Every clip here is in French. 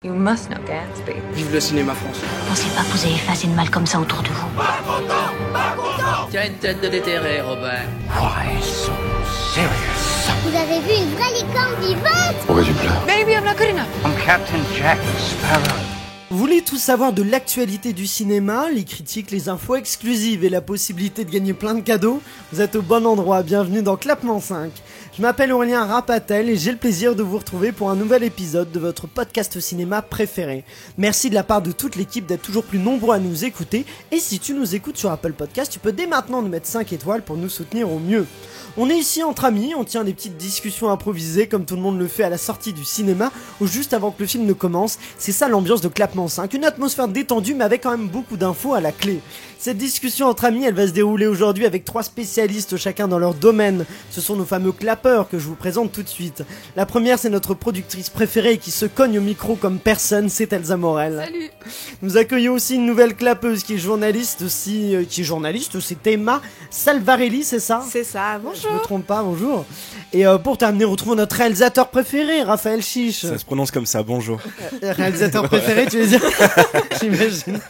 You must know Gatsby. Vive le cinéma français. Pensez pas que vous avez fait assez de mal comme ça autour de vous. Tiens une tête de déterré, Robert. Why so serious? Vous avez vu une vraie licorne vivante? Pourquoi tu pleures? Maybe I'm not good enough. I'm Captain Jack Sparrow. Vous voulez tout savoir de l'actualité du cinéma, les critiques, les infos exclusives et la possibilité de gagner plein de cadeaux? Vous êtes au bon endroit, bienvenue dans Clapement 5. Je m'appelle Aurélien Rapatel et j'ai le plaisir de vous retrouver pour un nouvel épisode de votre podcast cinéma préféré. Merci de la part de toute l'équipe d'être toujours plus nombreux à nous écouter, et si tu nous écoutes sur Apple Podcast, tu peux dès maintenant nous mettre 5 étoiles pour nous soutenir au mieux. On est ici entre amis, on tient des petites discussions improvisées comme tout le monde le fait à la sortie du cinéma ou juste avant que le film ne commence. C'est ça l'ambiance de Clapement 5, une atmosphère détendue mais avec quand même beaucoup d'infos à la clé. Cette discussion entre amis, elle va se dérouler aujourd'hui avec 3 spécialistes chacun dans leur domaine. Ce sont nos fameux clapeurs que je vous présente tout de suite. La première, c'est notre productrice préférée qui se cogne au micro comme personne, c'est Elsa Morel. Salut. Nous accueillons aussi une nouvelle clapeuse qui est journaliste aussi, c'est Emma Salvarelli, c'est ça? C'est ça, bonjour. Je me trompe pas, bonjour. Et pour terminer, retrouvons notre réalisateur préféré, Raphaël Chiche. Ça se prononce comme ça, bonjour. Réalisateur préféré, tu veux dire? J'imagine.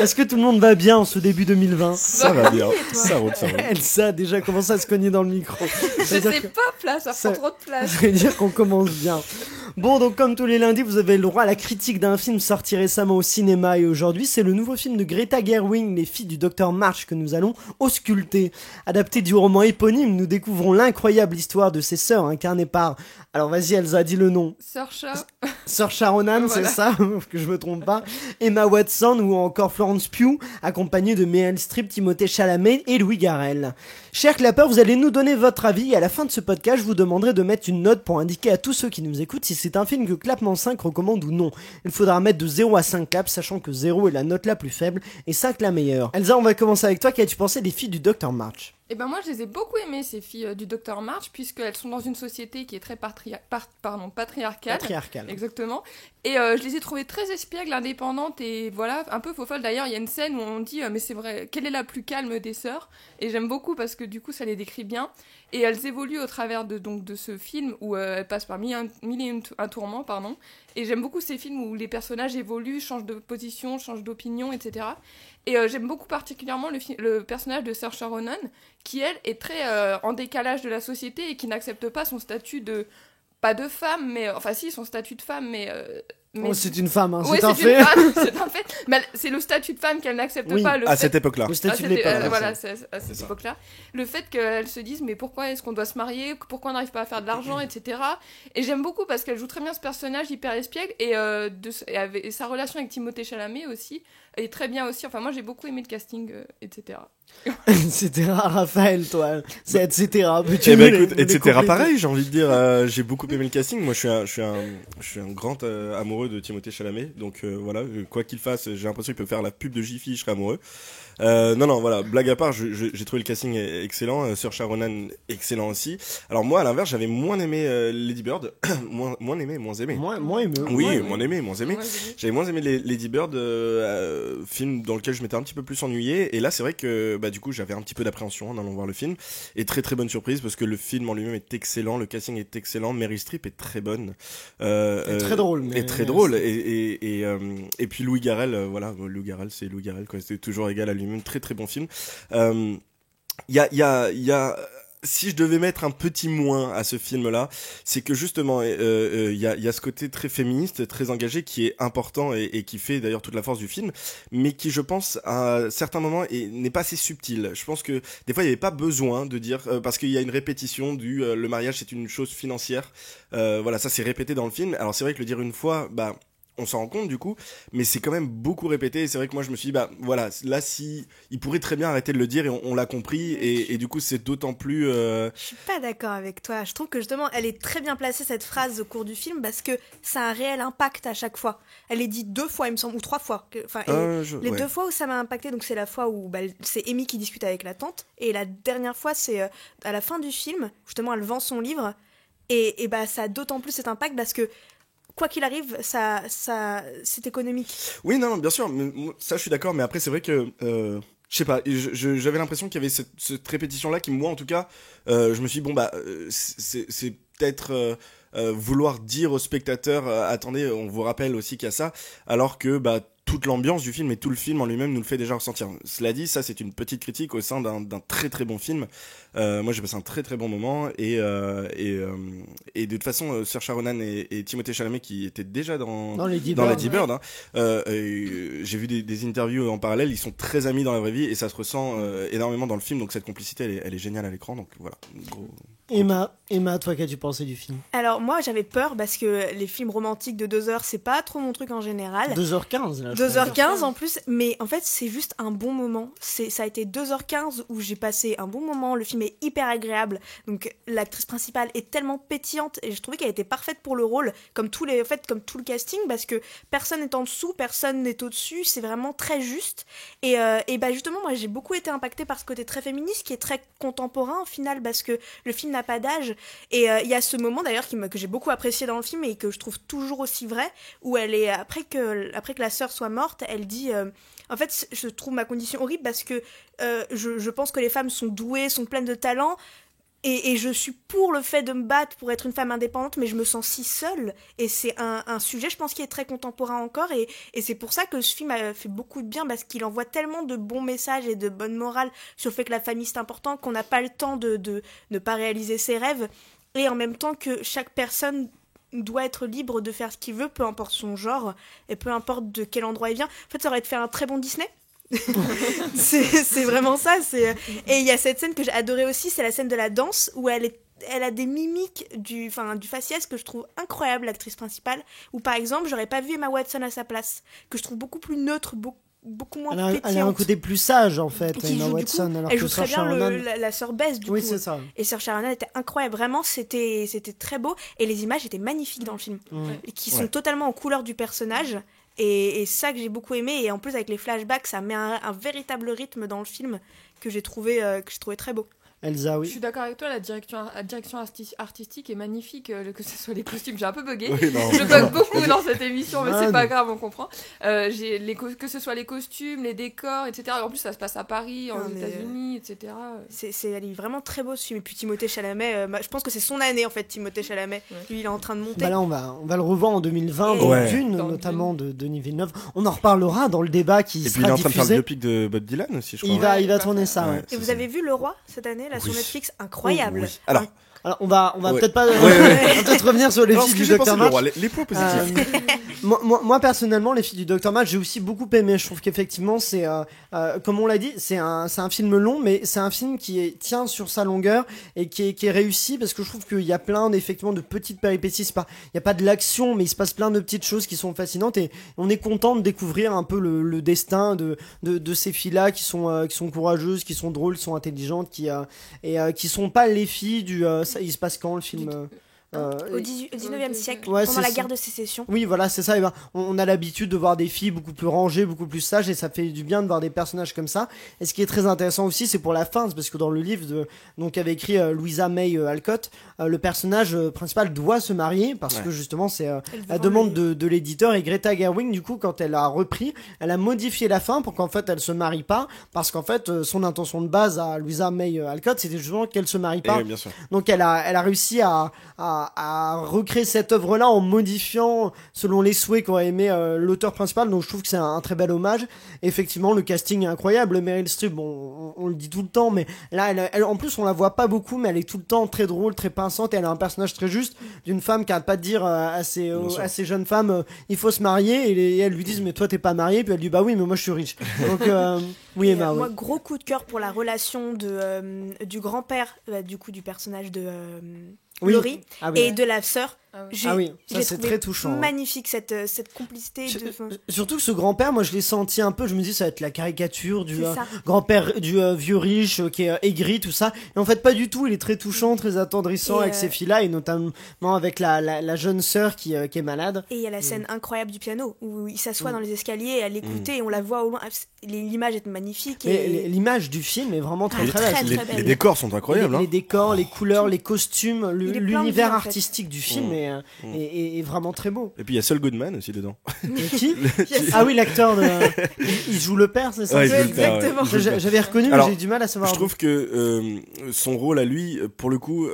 Est-ce que tout le monde va bien en ce début 2020? Ça va bien, ça roule. Elsa a déjà commencé à se cogner dans le micro. C'est pop là, ça prend trop de place. Ça veut dire qu'on commence bien. Bon, donc comme tous les lundis, vous avez le droit à la critique d'un film sorti récemment au cinéma, et aujourd'hui, c'est le nouveau film de Greta Gerwig, Les filles du Docteur March, que nous allons ausculter. Adapté du roman éponyme, nous découvrons l'incroyable histoire de ces sœurs incarnées par... Alors vas-y Elsa, dis le nom. Sœur Sharonan, voilà. C'est ça, que je me trompe pas. Emma Watson ou encore Florence Pugh, accompagnée de Meryl Streep, Timothée Chalamet et Louis Garrel. Chers clapeurs, vous allez nous donner votre avis, et à la fin de ce podcast, je vous demanderai de mettre une note pour indiquer à tous ceux qui nous écoutent si c'est un film que Clapement 5 recommande ou non. Il faudra mettre de 0 à 5 claps, sachant que 0 est la note la plus faible et 5 la meilleure. Elsa, on va commencer avec toi. Qu'as-tu pensé des filles du Dr March? Et ben moi je les ai beaucoup aimées, ces filles du Dr March, puisqu'elles sont dans une société qui est très patriarcale. Exactement. Et je les ai trouvées très espiègles, indépendantes et voilà, un peu faux-folles. D'ailleurs, il y a une scène où on dit mais c'est vrai, quelle est la plus calme des sœurs? Et j'aime beaucoup parce que du coup ça les décrit bien. Et elles évoluent au travers de ce film où elles passent par mille et un tourments, pardon. Et j'aime beaucoup ces films où les personnages évoluent, changent de position, changent d'opinion, etc. Et j'aime beaucoup particulièrement le personnage de Saoirse Ronan, qui elle est très en décalage de la société et qui n'accepte pas son statut de... pas de femme, mais... Enfin si, son statut de femme, mais oh, c'est une femme, hein, oui, c'est un fait. C'est un fait. Mais c'est le statut de femme qu'elle n'accepte oui, pas. À cette époque-là. Le statut de l'époque. Voilà, à cette époque-là. Le fait qu'elles se disent, mais pourquoi est-ce qu'on doit se marier? Pourquoi on n'arrive pas à faire de l'argent, etc. Et j'aime beaucoup parce qu'elle joue très bien ce personnage hyper espiègle et sa relation avec Timothée Chalamet aussi est très bien aussi. Enfin, moi, j'ai beaucoup aimé le casting, etc. Etc. Raphaël, toi, c'est etc. Eh ben écoute, etc. Pareil, j'ai envie de dire, j'ai beaucoup aimé le casting. Moi, je suis un grand amoureux de Timothée Chalamet, donc voilà, quoi qu'il fasse, j'ai l'impression qu'il peut faire la pub de Jiffy, je serai amoureux. Non, voilà, blague à part, j'ai trouvé le casting excellent, Saoirse Ronan excellent aussi. Alors moi, à l'inverse, j'avais moins aimé Lady Bird, moins aimé. Oui, moins aimé. J'avais moins aimé Lady Bird, film dans lequel je m'étais un petit peu plus ennuyé, et là, c'est vrai que bah du coup, j'avais un petit peu d'appréhension en allant voir le film, et très très bonne surprise parce que le film en lui-même est excellent, le casting est excellent, Meryl Streep est très bonne, très drôle, et puis Louis Garrel, voilà, Louis Garrel, c'est Louis Garrel, quoi, c'est toujours égal à lui-même, très très bon film. Il y a si je devais mettre un petit moins à ce film-là, c'est que justement, il y a ce côté très féministe, très engagé, qui est important et qui fait d'ailleurs toute la force du film, mais qui, je pense, à certains moments, n'est pas assez subtil. Je pense que des fois, il n'y avait pas besoin de dire, parce qu'il y a une répétition du le mariage, c'est une chose financière. Voilà, ça c'est répété dans le film. Alors c'est vrai que le dire une fois, bah on s'en rend compte du coup, mais c'est quand même beaucoup répété, et c'est vrai que moi je me suis dit, bah voilà, là si il pourrait très bien arrêter de le dire, et on l'a compris, et du coup c'est d'autant plus... Je suis pas d'accord avec toi, je trouve que justement elle est très bien placée cette phrase au cours du film, parce que ça a un réel impact à chaque fois. Elle est dite 2 fois il me semble, ou 3 fois, enfin, les 2 fois où ça m'a impacté, donc c'est la fois où c'est Amy qui discute avec la tante, et la dernière fois c'est à la fin du film, justement elle vend son livre, et bah ça a d'autant plus cet impact parce que quoi qu'il arrive, ça, c'est économique. Oui, non, bien sûr, mais ça je suis d'accord, mais après c'est vrai que, je sais pas, j'avais l'impression qu'il y avait cette répétition-là qui, moi en tout cas, je me suis dit, bon bah, c'est peut-être vouloir dire aux spectateurs attendez, on vous rappelle aussi qu'il y a ça, alors que toute l'ambiance du film et tout le film en lui-même nous le fait déjà ressentir. Cela dit, ça c'est une petite critique au sein d'un très très bon film. Moi j'ai passé un très très bon moment et de toute façon Saoirse Ronan et Timothée Chalamet qui étaient déjà dans Lady Bird, hein, j'ai vu des interviews en parallèle, ils sont très amis dans la vraie vie et ça se ressent énormément dans le film, donc cette complicité elle est géniale à l'écran, donc voilà. Emma, toi qu'as-tu pensé du film? Alors moi j'avais peur parce que les films romantiques de 2 heures c'est pas trop mon truc en général. 2h15 là. 2h15 en plus, mais en fait c'est juste un bon moment. Ça a été 2h15 où j'ai passé un bon moment, le film est hyper agréable, donc l'actrice principale est tellement pétillante et je trouvais qu'elle était parfaite pour le rôle, comme tout le casting, parce que personne n'est en dessous, personne n'est au-dessus, c'est vraiment très juste. Et justement moi j'ai beaucoup été impactée par ce côté très féministe qui est très contemporain au final, parce que le film n'a pas d'âge. Et il y a ce moment d'ailleurs que j'ai beaucoup apprécié dans le film et que je trouve toujours aussi vrai, où elle est après que la sœur soit morte, elle dit en fait je trouve ma condition horrible parce que je pense que les femmes sont douées, sont pleines de talent, et je suis pour le fait de me battre pour être une femme indépendante, mais je me sens si seule, et c'est un sujet je pense qui est très contemporain encore, et c'est pour ça que ce film a fait beaucoup de bien, parce qu'il envoie tellement de bons messages et de bonne morale sur le fait que la famille c'est important, qu'on n'a pas le temps de ne pas réaliser ses rêves, et en même temps que chaque personne doit être libre de faire ce qu'il veut, peu importe son genre et peu importe de quel endroit il vient. En fait ça aurait fait un très bon Disney. c'est vraiment ça, et il y a cette scène que j'ai adorée aussi, c'est la scène de la danse où elle a des mimiques du faciès que je trouve incroyable, l'actrice principale, où par exemple j'aurais pas vu Emma Watson à sa place, que je trouve beaucoup plus neutre, beaucoup moins pétillante. Elle a un côté plus sage en fait, Emma Watson, alors elle que joue très bien la sœur Bess du coup. Oui, c'est ça. Et Saoirse Ronan était incroyable, vraiment c'était très beau, et les images étaient magnifiques dans le film, qui sont totalement en couleur du personnage. Et ça que j'ai beaucoup aimé, et en plus avec les flashbacks ça met un véritable rythme dans le film que j'ai trouvé très beau. Elsa, oui. Je suis d'accord avec toi, la direction artistique est magnifique, que ce soit les costumes, j'ai un peu bugué. Oui, je bug beaucoup dans cette émission, mais c'est pas grave, on comprend. Que ce soit les costumes, les décors, etc. En plus, ça se passe à Paris, aux États-Unis, etc. Elle est vraiment très beau ce film. Et puis Timothée Chalamet, je pense que c'est son année en fait, Timothée Chalamet. Lui, il est en train de monter. Là, on va le revoir en 2020, dans Dune, notamment de Denis Villeneuve. On en reparlera dans le débat qui sera diffusé. Et puis il est en train de faire le biopic de Bob Dylan aussi, je crois. Il va tourner ça. Et vous avez vu Le Roi cette année sur Netflix, incroyable. Oui. Alors on va peut-être pas peut-être revenir sur les filles du Dr March. Les points positifs. Moi personnellement, les filles du Dr March, j'ai aussi beaucoup aimé. Je trouve qu'effectivement c'est comme on l'a dit, c'est un film long, mais c'est un film qui tient sur sa longueur et qui est réussi, parce que je trouve qu'il y a plein effectivement de petites péripéties. Il y a pas de l'action, mais il se passe plein de petites choses qui sont fascinantes, et on est content de découvrir un peu le destin de ces filles-là qui sont courageuses, qui sont drôles, qui sont intelligentes, qui sont pas les filles du il se passe quand le film au 19e siècle, pendant la guerre de sécession. Oui, voilà, c'est ça. Et on a l'habitude de voir des filles beaucoup plus rangées, beaucoup plus sages, et ça fait du bien de voir des personnages comme ça. Et ce qui est très intéressant aussi, c'est pour la fin, parce que dans le livre qu'avait écrit Louisa May Alcott, le personnage principal doit se marier, parce que justement c'est la demande de l'éditeur, et Greta Gerwig, du coup, quand elle a repris, elle a modifié la fin pour qu'en fait elle se marie pas, parce qu'en fait son intention de base à Louisa May Alcott, c'était justement qu'elle se marie pas. Bien sûr. Donc elle a réussi à recréer cette œuvre-là en modifiant selon les souhaits qu'aurait aimé l'auteur principal. Donc je trouve que c'est un très bel hommage. Effectivement, le casting est incroyable. Meryl Streep, on le dit tout le temps, mais là, elle, en plus, on la voit pas beaucoup, mais elle est tout le temps très drôle, très pinçante, et elle a un personnage très juste d'une femme qui arrête pas de dire à ces jeunes femmes il faut se marier, et elles lui disent mais toi t'es pas mariée, puis elle dit bah oui mais moi je suis riche. Donc oui, Emma. Moi, gros coup de cœur pour la relation du grand-père du coup du personnage de Laurie et de la sœur. Ça c'est très touchant. Magnifique cette complicité. Surtout que ce grand-père, moi je l'ai senti un peu, je me dis ça va être la caricature du grand-père du vieux riche qui est aigri, tout ça. Et en fait pas du tout, il est très touchant, très attendrissant avec ces filles-là, et notamment avec la jeune sœur qui est malade. Et il y a la scène incroyable du piano où il s'assoit dans les escaliers à l'écouter, et on la voit au loin. L'image est magnifique. L'image du film est vraiment très belle. Les décors sont incroyables. Les décors, les couleurs, les costumes, l'univers artistique du film est vraiment très beau. Et puis il y a Saul Goodman aussi dedans. Qui Ah oui, l'acteur il joue le père, c'est ça? Ouais, exactement. J'avais reconnu, mais j'ai du mal à savoir. Je trouve que son rôle à lui, pour le coup,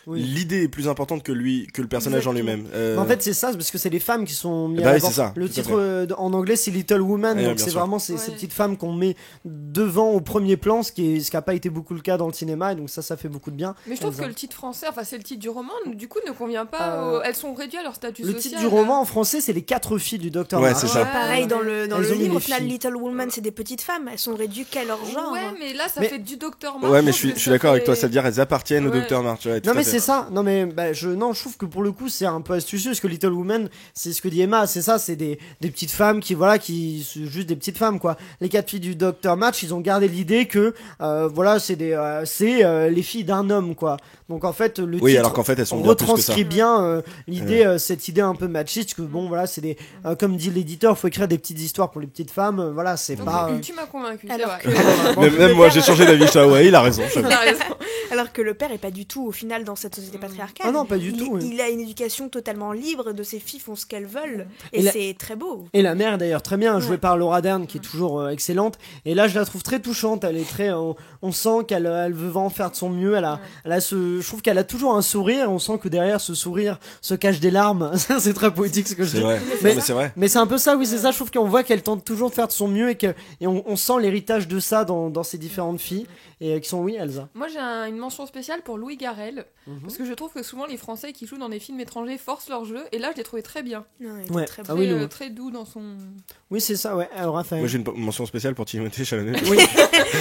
l'idée est plus importante que le personnage en lui-même. En fait, c'est ça, parce que c'est les femmes qui sont mises à l'avant. C'est ça, le titre vraiment en anglais c'est Little Woman, donc c'est vraiment ces petites femmes qu'on met devant au premier plan, ce qui n'a pas été beaucoup le cas dans le cinéma, et donc ça fait beaucoup de bien. Mais je trouve que le titre français, enfin c'est le titre du roman, du coup ne convient pas elles sont réduites à leur statut social. Le titre du roman en français c'est Les 4 filles du Docteur March. C'est ça. Pareil dans le livre, au final Little Woman c'est des petites femmes, elles sont réduites qu'à leur genre. Ouais, mais là ça fait du Docteur March. Ouais, mais je suis d'accord avec toi, ça veut dire elles appartiennent au Docteur March. Non mais c'est ça, non mais je trouve que pour le coup c'est un peu astucieux, parce que Little Woman, c'est ce que dit Emma, c'est ça, c'est des petites femmes qui juste des petites femmes quoi. Les 4 filles du Docteur March, ils ont gardé l'idée que c'est les filles d'un homme quoi. Donc en fait le titre alors qu'en fait elles sont retranscrit bien l'idée, cette idée un peu machiste que bon voilà, c'est des comme dit l'éditeur, faut écrire des petites histoires pour les petites femmes, voilà, c'est donc, pas tu m'as convaincu. Même moi j'ai changé d'avis, ça il a raison. Alors que le père est pas du tout au final dans cette société patriarcale. Ah non, pas du tout. Il a une éducation totalement libre, de ses filles font ce qu'elles veulent et c'est très beau. Et la mère d'ailleurs très bien jouée par Laura Dern qui est toujours excellente, et là je la trouve très touchante, elle est très on sent qu'elle veut vraiment faire de son mieux, je trouve qu'elle a toujours un sourire, on sent que derrière ce sourire se cachent des larmes. C'est très poétique ce que je dis. Mais c'est vrai. Mais c'est un peu ça, oui, c'est ça, je trouve qu'on voit qu'elle tente toujours de faire de son mieux, et on sent l'héritage de ça dans ces différentes filles, et qui sont Elsa. Moi j'ai une mention spéciale pour Louis Garrel, parce que je trouve que souvent les Français qui jouent dans des films étrangers forcent leur jeu, et là je l'ai trouvé très bien. Très doux dans son... Oui c'est ça, ouais. Alors, Raphaël. Moi j'ai une mention spéciale pour Timothée Chalamet. Oui.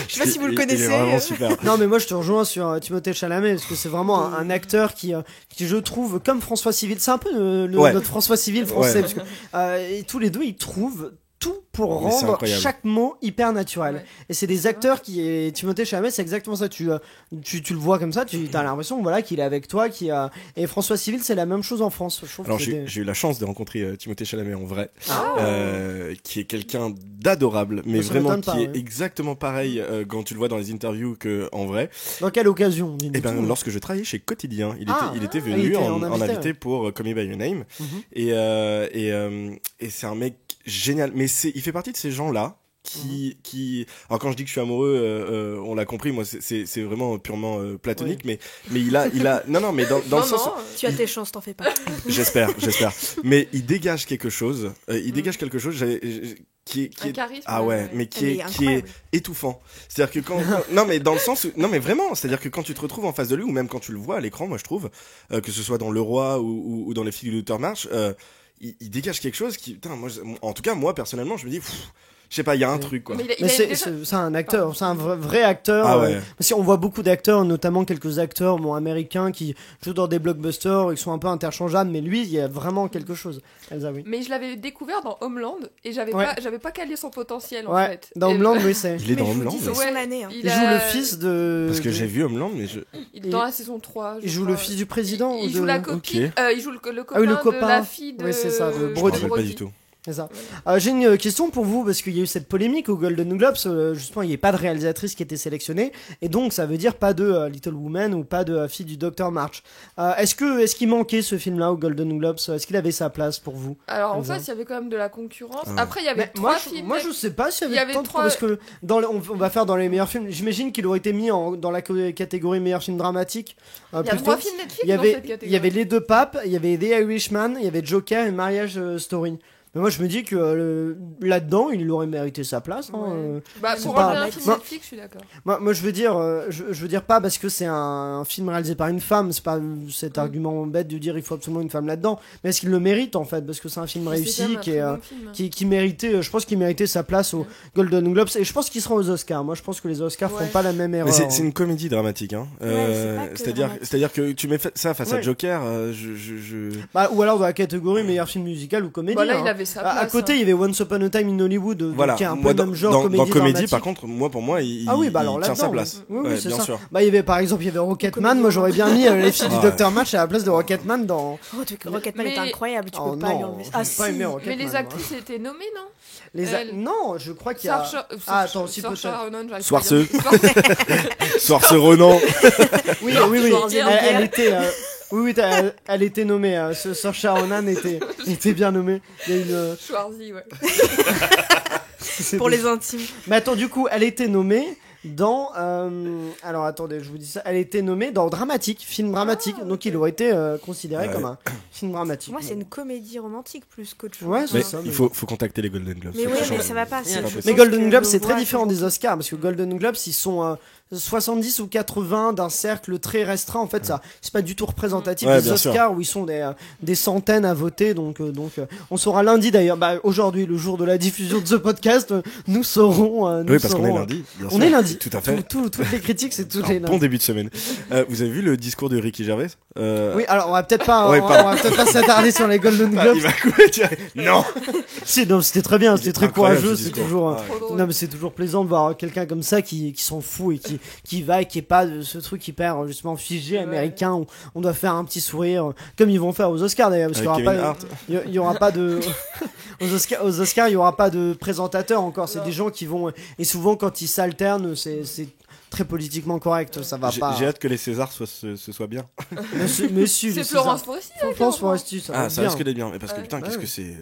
Je sais pas si vous le connaissez. Il est vraiment super. Non mais moi je te rejoins sur Timothée Chalamet, parce que c'est vraiment un acteur qui je trouve comme François Civil, c'est un peu notre François Civil français, parce que et tous les deux ils trouvent tout pour rendre chaque mot hyper naturel. Et c'est des acteurs qui... Timothée Chalamet, c'est exactement ça. Tu le vois comme ça, tu as l'impression qu'il est avec toi. Et François Civil, c'est la même chose en France. Alors j'ai eu la chance de rencontrer Timothée Chalamet en vrai, qui est quelqu'un d'adorable, mais vraiment qui est exactement pareil quand tu le vois dans les interviews qu'en vrai. Dans quelle occasion? Lorsque je travaillais chez Quotidien, il était venu en invité pour Call Me By Your Name. Et c'est un mec génial, mais il fait partie de ces gens-là qui alors quand je dis que je suis amoureux, on l'a compris, moi c'est vraiment purement platonique, mais il a non mais dans le sens tu as tes chances, t'en fais pas. j'espère mais il dégage quelque chose qui est charisme, mais qui est étouffant. C'est-à-dire que quand non mais dans le sens où, non mais vraiment, c'est-à-dire que quand tu te retrouves en face de lui, ou même quand tu le vois à l'écran, moi je trouve que ce soit dans Le Roi ou dans Les Filles du Docteur March, il dégage quelque chose qui, en tout cas moi personnellement je me dis je sais pas, il y a un truc quoi. Mais c'est un acteur, c'est un vrai acteur. Parce qu'on voit beaucoup d'acteurs, notamment quelques acteurs américains qui jouent dans des blockbusters et qui sont un peu interchangeables, mais lui il y a vraiment quelque chose. Elsa, oui. Mais je l'avais découvert dans Homeland et j'avais pas calé son potentiel en fait. Dans Homeland, oui c'est. Il est dans Homeland. Il joue le fils de. Parce que j'ai vu Homeland, mais il est dans la saison 3. Il joue le fils du président. Il joue la copine. Il joue le copain de la fille de. Oui c'est ça, de Brody. Je me rappelle pas du tout. C'est ça. J'ai une question pour vous, parce qu'il y a eu cette polémique au Golden Globes, justement il n'y a pas de réalisatrice qui était sélectionnée, et donc ça veut dire pas de Little Woman ou pas de Fille du Docteur March. Est-ce qu'il manquait ce film-là au Golden Globes? Est-ce qu'il avait sa place pour vous? Alors en face il y avait quand même de la concurrence. Après il y avait trois films. Moi je sais pas s'il y avait tant de parce que on va faire dans les meilleurs films. J'imagine qu'il aurait été mis dans la catégorie meilleur film dramatique. Il y a 3 films Netflix dans cette catégorie. Il y avait Les Deux Papes, il y avait The Irishman, il y avait Joker et Marriage Story. Mais moi je me dis que là-dedans il aurait mérité sa place. Pour un film Netflix, je suis d'accord. Moi je veux dire pas parce que c'est un film réalisé par une femme, c'est pas cet argument bête de dire il faut absolument une femme là-dedans, mais est-ce qu'il le mérite en fait, parce que c'est un film réussi qui méritait, je pense qu'il méritait sa place au Golden Globes, et je pense qu'il sera aux Oscars. Moi je pense que les Oscars feront pas la même erreur. Mais c'est une comédie dramatique c'est-à-dire que tu mets ça face à Joker, ou alors dans la catégorie meilleur film musical ou comédie. À côté, il y avait Once Upon a Time in Hollywood, qui est un peu le même genre comédie. Dans comédie, dramatique. par contre, pour moi, il tient sa place. Oui, c'est bien ça. sûr. Il y avait par exemple, Rocketman. Moi, j'aurais bien mis Les Filles du Docteur March à la place de Rocketman dans. Rocketman est incroyable. Tu peux pas lui enlever. Pas aimé Rocketman. Mais les actrices étaient nommées, non? Non, je crois qu'il y a. Attends, aussi peut-être. Soirce Ronan. Oui. Elle était. Oui, elle était nommée. Saoirse Ronan était bien nommée. Il y a une. Schwarzy, ouais. Pour les intimes. Mais attends, du coup, elle était nommée dans. Alors attendez, je vous dis ça. Elle était nommée dans film dramatique. Donc il aurait été considéré comme un film dramatique. Moi, c'est une comédie romantique plus qu'autre chose. Ouais, mais ça. Il faut contacter les Golden Globes. Mais oui, mais ça va pas. Mais Golden Globes, c'est très différent des Oscars parce que Golden Globes, ils sont 70 ou 80 d'un cercle très restreint. En fait, ça, c'est pas du tout représentatif des Oscars où ils sont des centaines à voter. Donc, on saura lundi d'ailleurs. Aujourd'hui, le jour de la diffusion de ce podcast, nous saurons. Oui, parce qu'on est lundi. On est lundi. Tout à fait. Toutes les critiques, c'est toutes les lundis. Bon début de semaine. Vous avez vu le discours de Ricky Gervais? Oui, alors on va peut-être pas, on va peut-être pas s'attarder sur les Golden Globes. Il va couper, non. Non, c'était très bien, c'était très courageux. C'est toujours, ouais. mais c'est toujours plaisant de voir quelqu'un comme ça qui s'en fout et qui va et qui est pas de ce truc hyper justement figé américain où on doit faire un petit sourire comme ils vont faire aux Oscars d'ailleurs parce qu'il y aura pas de aux Oscars il y aura pas de présentateur encore, c'est des gens qui vont et souvent quand ils s'alternent c'est très politiquement correct, ça va pas. J'ai hâte que les Césars ce soit bien. Monsieur, c'est Florence Foresti. Florence Foresti, ça risque d'être bien, mais parce que putain, qu'est-ce que c'est.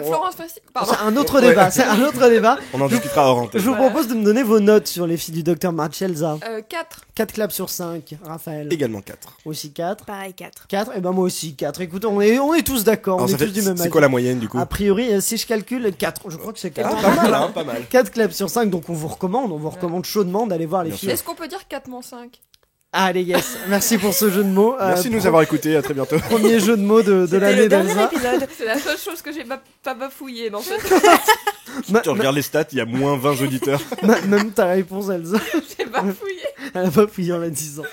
Florence Foresti, pardon. C'est un autre débat, c'est un autre débat. On en discutera hors antenne. Je vous propose de me donner vos notes sur les filles du Dr Marchelza. 4. 4 claps sur 5, Raphaël. Également 4. Aussi 4. Pareil, 4. 4, et ben moi aussi 4. Écoute, on est tous d'accord, on est tous du même avis. C'est quoi la moyenne du coup? A priori, si je calcule, 4. Je crois que c'est 4. Pas mal. 4 claps sur 5, donc on vous recommande chaudement d'aller voir les filles. Est-ce qu'on peut dire 4-5? Allez, yes. Merci pour ce jeu de mots. Merci de nous avoir écoutés. À très bientôt. Premier jeu de mots de l'année d'Elsa. C'est la seule chose que j'ai pas bafouillé dans cette. Tu regardes les stats, il y a moins 20 auditeurs. Même ta réponse, Elsa. J'ai bafouillé. Elle a bafouillé en la disant.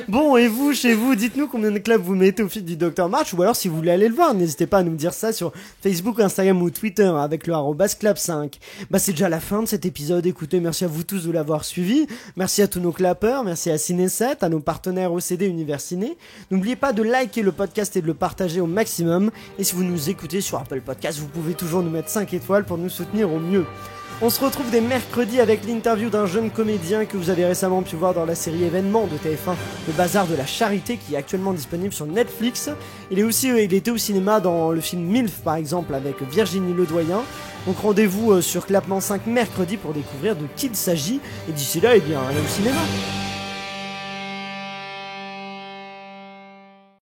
Bon, et vous, chez vous, dites-nous combien de claps vous mettez au fil du Dr March, ou alors si vous voulez aller le voir, n'hésitez pas à nous dire ça sur Facebook, Instagram ou Twitter avec le @clap5. C'est déjà la fin de cet épisode. Écoutez, merci à vous tous de l'avoir suivi. Merci à tous nos clappeurs, merci à Ciné7, à nos partenaires OCD Univers Ciné. N'oubliez pas de liker le podcast et de le partager au maximum. Et si vous nous écoutez sur Apple Podcast, vous pouvez toujours nous mettre 5 étoiles pour nous soutenir au mieux. On se retrouve dès mercredi avec l'interview d'un jeune comédien que vous avez récemment pu voir dans la série événement de TF1, Le Bazar de la Charité, qui est actuellement disponible sur Netflix. Il était au cinéma dans le film MILF par exemple avec Virginie Ledoyen. Donc rendez-vous sur Clapement 5 mercredi pour découvrir de qui il s'agit. Et d'ici là, allez au cinéma.